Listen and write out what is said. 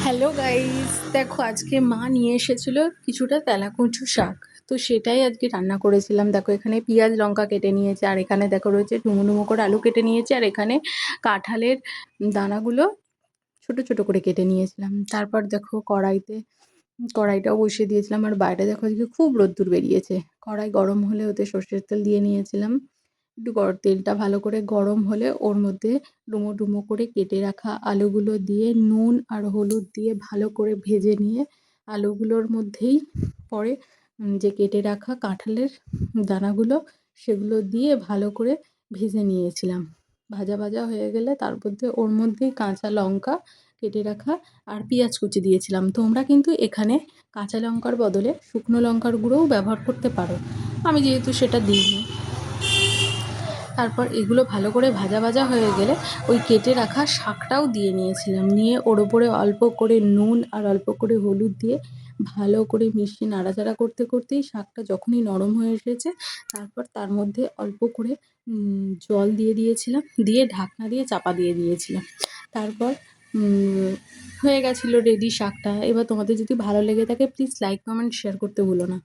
Hello guys, দেখো আজকে মা নিয়ে এসেছিল কিছুটা তেলাকুচু শাক। তো সেটাই আজকে রান্না করেছিলাম। দেখো এখানে পেঁয়াজ লঙ্কা কেটে নিয়েছে, আর এখানে দেখো রয়েছে ডুমো ডুমো করে আলু কেটে নিয়েছে, আর এখানে কাঁঠালের দানাগুলো ছোট ছোট করে কেটে নিয়েছিলাম। তারপর দেখো কড়াইটাও বসিয়ে দিয়েছিলাম, আর বাইরে দেখো আজকে খুব রোদ্দুর বেরিয়েছে। কড়াই গরম হলে ওতে সর্ষের তেল দিয়ে নিয়েছিলাম। একটু তেলটা ভালো করে গরম হলে ওর মধ্যে ডুমো ডুমো করে কেটে রাখা আলুগুলো দিয়ে নুন আর হলুদ দিয়ে ভালো করে ভেজে নিয়ে আলুগুলোর মধ্যেই পরে যে কেটে রাখা কাঁঠালের দানাগুলো সেগুলো দিয়ে ভালো করে ভেজে নিয়েছিলাম। ভাজা ভাজা হয়ে গেলে তার মধ্যে ওর মধ্যেই কাঁচা লঙ্কা কেটে রাখা আর পেঁয়াজ কুচি দিয়েছিলাম। তোমরা কিন্তু এখানে কাঁচা লঙ্কার বদলে শুকনো লঙ্কার গুঁড়োও ব্যবহার করতে পারো, আমি যেহেতু সেটা দিইনি। তারপর এগুলো ভালো করে ভাজা ভাজা হয়ে গেলে ওই কেটে রাখা শাকটাও দিয়ে নিয়েছিলাম, নিয়ে ওর ওপরে অল্প করে নুন আর অল্প করে হলুদ দিয়ে ভালো করে মিশিয়ে নাড়াচাড়া করতে করতেই শাকটা যখনই নরম হয়ে এসেছে তারপর তার মধ্যে অল্প করে জল দিয়ে দিয়েছিলাম, দিয়ে ঢাকনা দিয়ে চাপা দিয়ে দিয়েছিলাম। তারপর হয়ে গেছিলো রেডি শাকটা। এবার তোমাদের যদি ভালো লেগে থাকে প্লিজ লাইক কমেন্ট শেয়ার করতে ভুলো না।